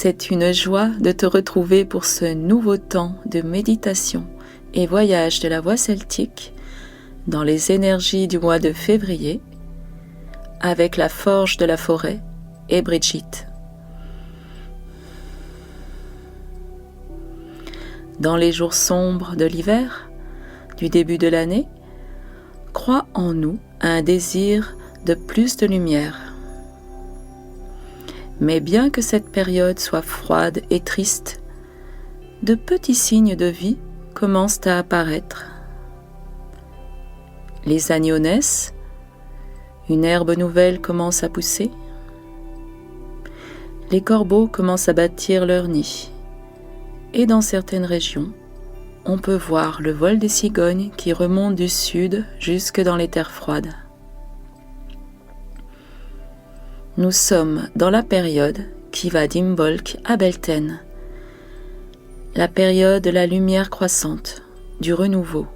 C'est une joie de te retrouver pour ce nouveau temps de méditation et voyage de la voie celtique dans les énergies du mois de février avec la Forge de la Forêt et Brigitte. Dans les jours sombres de l'hiver, du début de l'année, crois en nous un désir de plus de lumière. Mais bien que cette période soit froide et triste, de petits signes de vie commencent à apparaître. Les agneaux naissent, une herbe nouvelle commence à pousser, les corbeaux commencent à bâtir leur nid, et dans certaines régions, on peut voir le vol des cigognes qui remontent du sud jusque dans les terres froides. Nous sommes dans la période qui va d'Imbolc à Beltane, la période de la lumière croissante, du renouveau.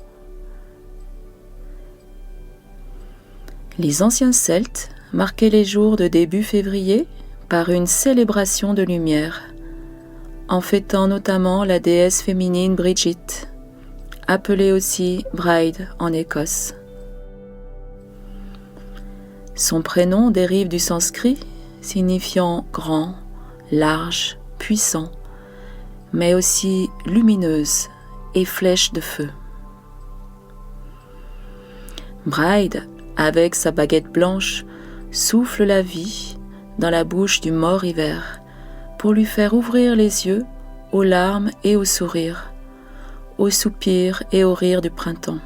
Les anciens Celtes marquaient les jours de début février par une célébration de lumière, en fêtant notamment la déesse féminine Brigitte, appelée aussi Bride en Écosse. Son prénom dérive du sanskrit, signifiant grand, large, puissant, mais aussi lumineuse et flèche de feu. Bride, avec sa baguette blanche, souffle la vie dans la bouche du mort hiver pour lui faire ouvrir les yeux aux larmes et aux sourires, aux soupirs et aux rires du printemps.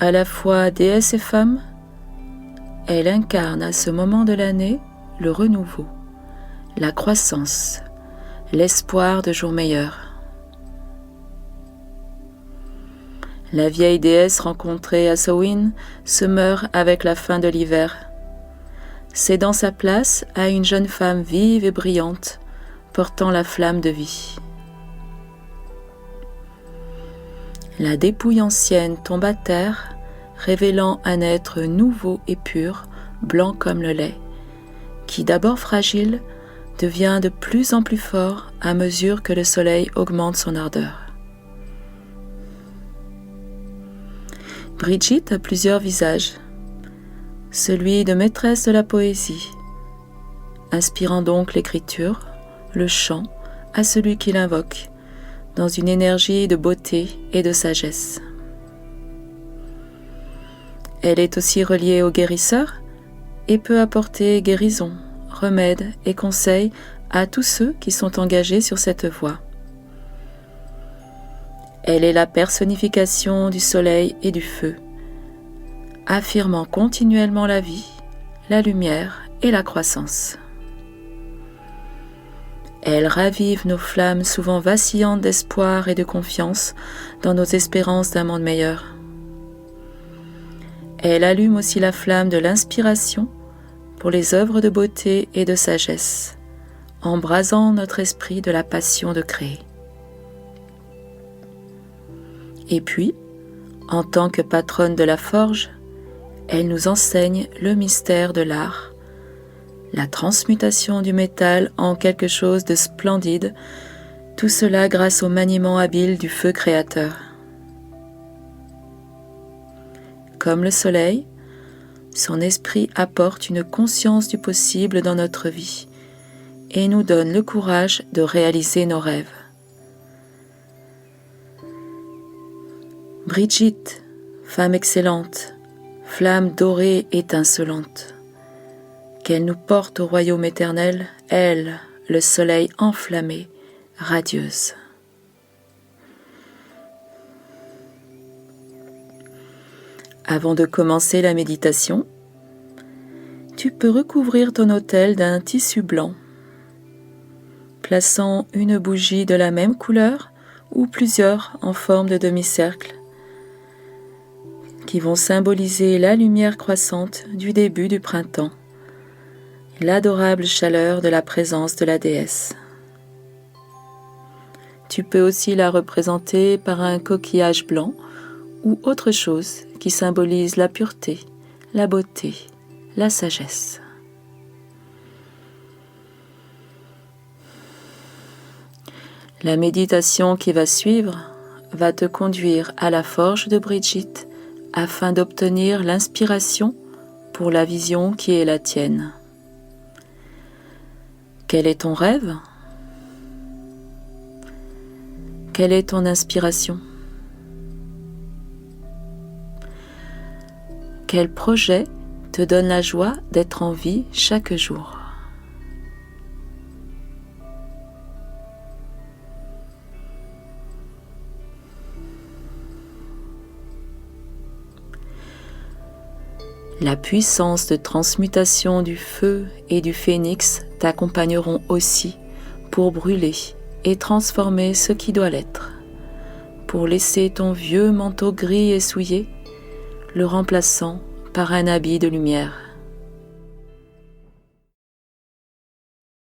À la fois déesse et femme, elle incarne à ce moment de l'année le renouveau, la croissance, l'espoir de jours meilleurs. La vieille déesse rencontrée à Samhain se meurt avec la fin de l'hiver, cédant sa place à une jeune femme vive et brillante, portant la flamme de vie. La dépouille ancienne tombe à terre, révélant un être nouveau et pur, blanc comme le lait, qui d'abord fragile, devient de plus en plus fort à mesure que le soleil augmente son ardeur. Brigitte a plusieurs visages, celui de maîtresse de la poésie, inspirant donc l'écriture, le chant à celui qui l'invoque, dans une énergie de beauté et de sagesse. Elle est aussi reliée au guérisseur et peut apporter guérison, remède et conseils à tous ceux qui sont engagés sur cette voie. Elle est la personnification du soleil et du feu, affirmant continuellement la vie, la lumière et la croissance. Elle ravive nos flammes souvent vacillantes d'espoir et de confiance dans nos espérances d'un monde meilleur. Elle allume aussi la flamme de l'inspiration pour les œuvres de beauté et de sagesse, embrasant notre esprit de la passion de créer. Et puis, en tant que patronne de la forge, elle nous enseigne le mystère de l'art, la transmutation du métal en quelque chose de splendide, tout cela grâce au maniement habile du feu créateur. Comme le soleil, son esprit apporte une conscience du possible dans notre vie et nous donne le courage de réaliser nos rêves. Brigitte, femme excellente, flamme dorée étincelante, qu'elle nous porte au royaume éternel, elle, le soleil enflammé, radieuse. Avant de commencer la méditation, tu peux recouvrir ton autel d'un tissu blanc, plaçant une bougie de la même couleur ou plusieurs en forme de demi-cercle, qui vont symboliser la lumière croissante du début du printemps, l'adorable chaleur de la présence de la déesse. Tu peux aussi la représenter par un coquillage blanc ou autre chose qui symbolise la pureté, la beauté, la sagesse. La méditation qui va suivre va te conduire à la forge de Brigitte afin d'obtenir l'inspiration pour la vision qui est la tienne. Quel est ton rêve? Quelle est ton inspiration? Quel projet te donne la joie d'être en vie chaque jour? La puissance de transmutation du feu et du phénix t'accompagneront aussi pour brûler et transformer ce qui doit l'être, pour laisser ton vieux manteau gris et souillé, le remplaçant par un habit de lumière.